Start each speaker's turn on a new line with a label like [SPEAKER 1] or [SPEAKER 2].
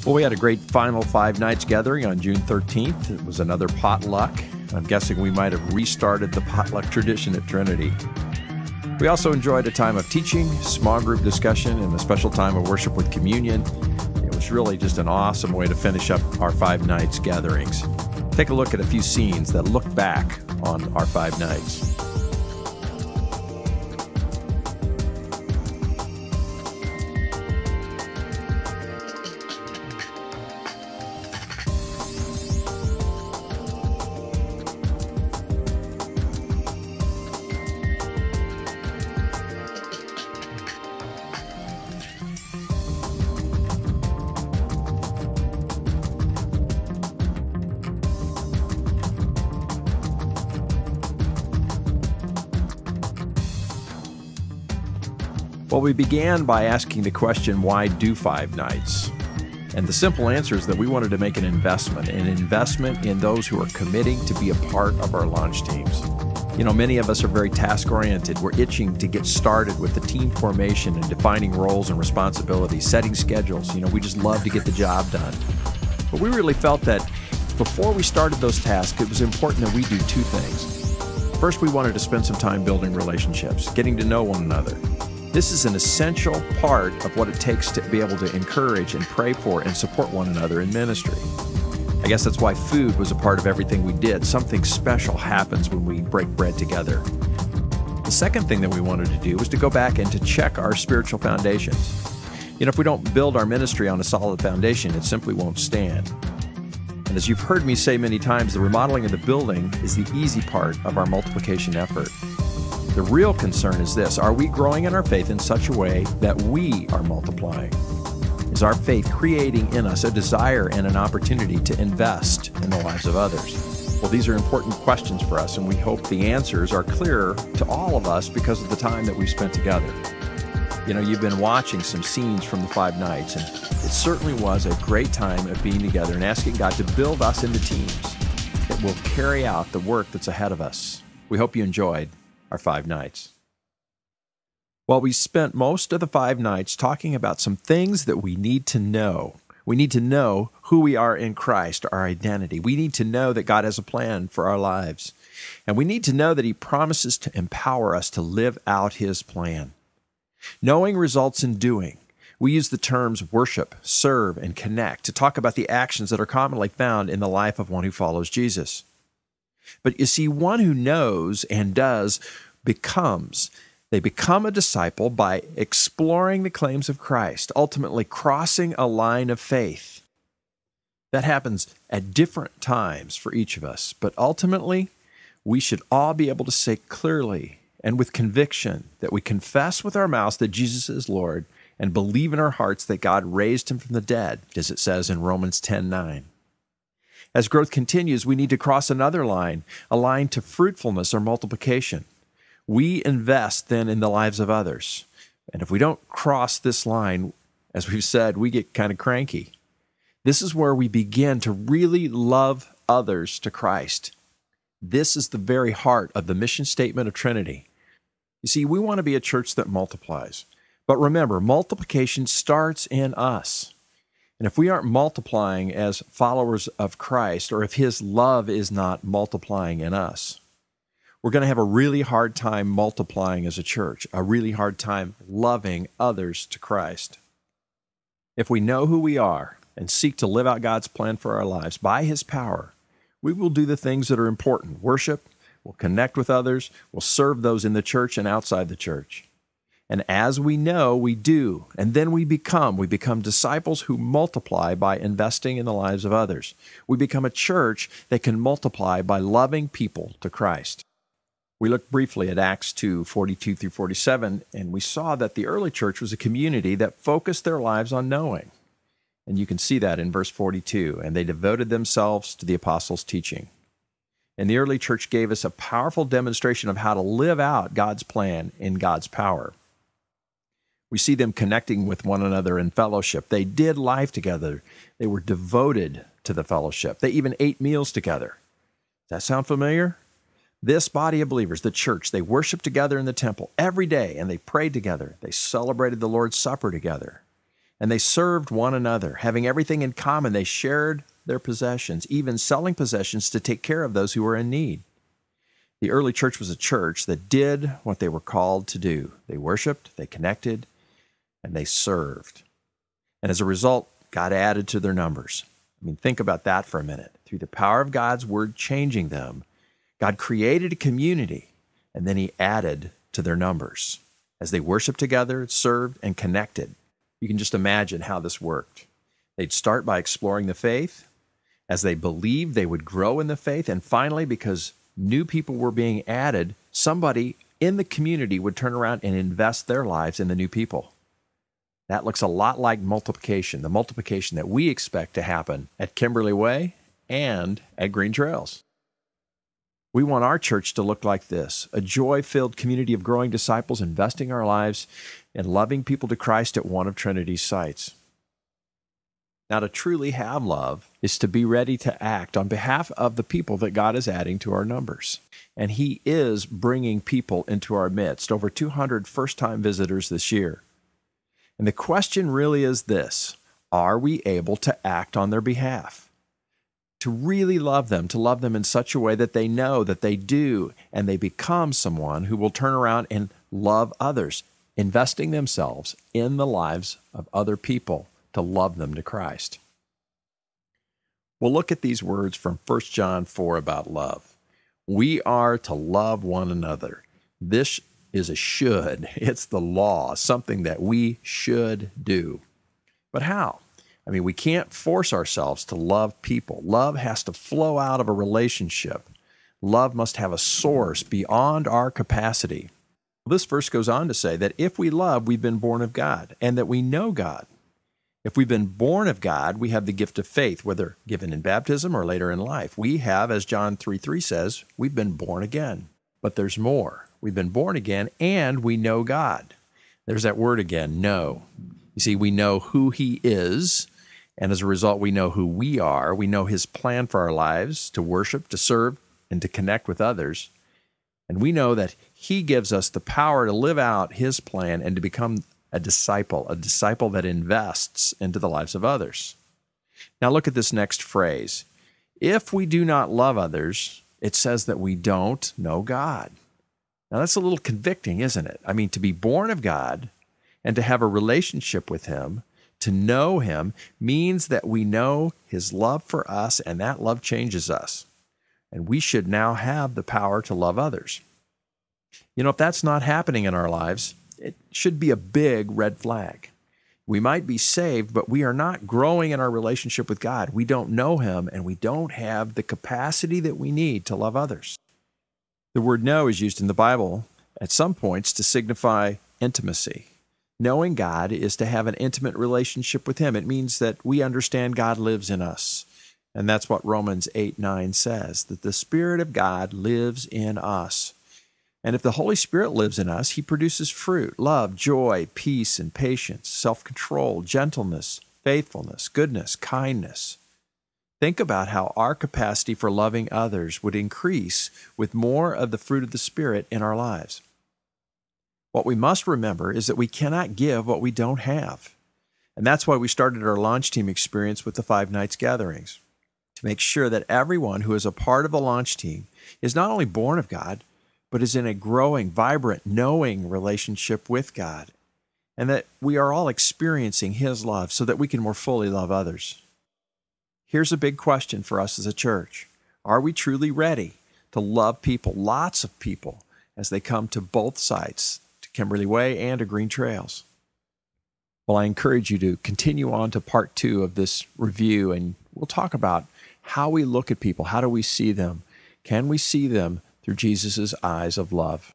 [SPEAKER 1] Well, we had a great final Five Nights gathering on June 13th. It was another potluck. I'm guessing we might have restarted the potluck tradition at Trinity. We also enjoyed a time of teaching, small group discussion, and a special time of worship with communion. It was really just an awesome way to finish up our Five Nights gatherings. Take a look at a few scenes that look back on our Five Nights. Well, we began by asking the question, why do Five Nights? And the simple answer is that we wanted to make an investment in those who are committing to be a part of our launch teams. You know, many of us are very task-oriented. We're itching to get started with the team formation and defining roles and responsibilities, setting schedules. You know, we just love to get the job done. But we really felt that before we started those tasks, it was important that we do two things. First, we wanted to spend some time building relationships, getting to know one another. This is an essential part of what it takes to be able to encourage and pray for and support one another in ministry. I guess that's why food was a part of everything we did. Something special happens when we break bread together. The second thing that we wanted to do was to go back and to check our spiritual foundations. You know, if we don't build our ministry on a solid foundation, it simply won't stand. And as you've heard me say many times, the remodeling of the building is the easy part of our multiplication effort. The real concern is this: are we growing in our faith in such a way that we are multiplying? Is our faith creating in us a desire and an opportunity to invest in the lives of others? Well, these are important questions for us, and we hope the answers are clearer to all of us because of the time that we've spent together. You know, you've been watching some scenes from the Five Nights, and it certainly was a great time of being together and asking God to build us into teams that will carry out the work that's ahead of us. We hope you enjoyed our Five Nights. Well, we spent most of the Five Nights talking about some things that we need to know. We need to know who we are in Christ, our identity. We need to know that God has a plan for our lives. And we need to know that He promises to empower us to live out His plan. Knowing results in doing. We use the terms worship, serve, and connect to talk about the actions that are commonly found in the life of one who follows Jesus. But you see, one who knows and does becomes. They become a disciple by exploring the claims of Christ, ultimately crossing a line of faith. That happens at different times for each of us, but ultimately, we should all be able to say clearly and with conviction that we confess with our mouths that Jesus is Lord and believe in our hearts that God raised Him from the dead, as it says in Romans 10:9. As growth continues, we need to cross another line, a line to fruitfulness or multiplication. We invest then in the lives of others. And if we don't cross this line, as we've said, we get kind of cranky. This is where we begin to really love others to Christ. This is the very heart of the mission statement of Trinity. You see, we want to be a church that multiplies. But remember, multiplication starts in us. And if we aren't multiplying as followers of Christ, or if His love is not multiplying in us, we're going to have a really hard time multiplying as a church, a really hard time loving others to Christ. If we know who we are and seek to live out God's plan for our lives by His power, we will do the things that are important. Worship, we'll connect with others, we'll serve those in the church and outside the church. And as we know, we do, and then we become disciples who multiply by investing in the lives of others. We become a church that can multiply by loving people to Christ. We looked briefly at Acts 2:42 through 47, and we saw that the early church was a community that focused their lives on knowing. And you can see that in verse 42, and they devoted themselves to the apostles' teaching. And the early church gave us a powerful demonstration of how to live out God's plan in God's power. We see them connecting with one another in fellowship. They did life together. They were devoted to the fellowship. They even ate meals together. Does that sound familiar? This body of believers, the church, they worshiped together in the temple every day, and they prayed together. They celebrated the Lord's Supper together. And they served one another, having everything in common. They shared their possessions, even selling possessions to take care of those who were in need. The early church was a church that did what they were called to do. They worshiped, they connected, and they served. And as a result, God added to their numbers. I mean, think about that for a minute. Through the power of God's word changing them, God created a community, and then he added to their numbers. As they worshiped together, served, and connected, you can just imagine how this worked. They'd start by exploring the faith. As they believed, they would grow in the faith. And finally, because new people were being added, somebody in the community would turn around and invest their lives in the new people. That looks a lot like multiplication, the multiplication that we expect to happen at Kimberly Way and at Green Trails. We want our church to look like this, a joy-filled community of growing disciples, investing our lives in loving people to Christ at one of Trinity's sites. Now, to truly have love is to be ready to act on behalf of the people that God is adding to our numbers. And he is bringing people into our midst, over 200 first-time visitors this year. And the question really is this: are we able to act on their behalf? To really love them, to love them in such a way that they know that they do, and they become someone who will turn around and love others, investing themselves in the lives of other people to love them to Christ. We'll look at these words from 1 John 4 about love. We are to love one another. This is a should. It's the law, something that we should do. But how? I mean, we can't force ourselves to love people. Love has to flow out of a relationship. Love must have a source beyond our capacity. This verse goes on to say that if we love, we've been born of God, and that we know God. If we've been born of God, we have the gift of faith, whether given in baptism or later in life. We have, as John 3:3 says, we've been born again. But there's more. We've been born again, and we know God. There's that word again, know. You see, we know who he is, and as a result, we know who we are. We know his plan for our lives, to worship, to serve, and to connect with others. And we know that he gives us the power to live out his plan and to become a disciple that invests into the lives of others. Now look at this next phrase. If we do not love others, it says that we don't know God. Now that's a little convicting, isn't it? I mean, to be born of God and to have a relationship with him, to know him, means that we know his love for us, and that love changes us. And we should now have the power to love others. You know, if that's not happening in our lives, it should be a big red flag. We might be saved, but we are not growing in our relationship with God. We don't know him, and we don't have the capacity that we need to love others. The word know is used in the Bible at some points to signify intimacy. Knowing God is to have an intimate relationship with him. It means that we understand God lives in us. And that's what Romans 8:9 says, that the Spirit of God lives in us. And if the Holy Spirit lives in us, he produces fruit: love, joy, peace, and patience, self-control, gentleness, faithfulness, goodness, kindness. Think about how our capacity for loving others would increase with more of the fruit of the Spirit in our lives. What we must remember is that we cannot give what we don't have. And that's why we started our launch team experience with the 5 nights gatherings, to make sure that everyone who is a part of the launch team is not only born of God, but is in a growing, vibrant, knowing relationship with God, and that we are all experiencing his love so that we can more fully love others. Here's a big question for us as a church. Are we truly ready to love people, lots of people, as they come to both sites, to Kimberly Way and to Green Trails? Well, I encourage you to continue on to part 2 of this review, and we'll talk about how we look at people. How do we see them? Can we see them through Jesus' eyes of love?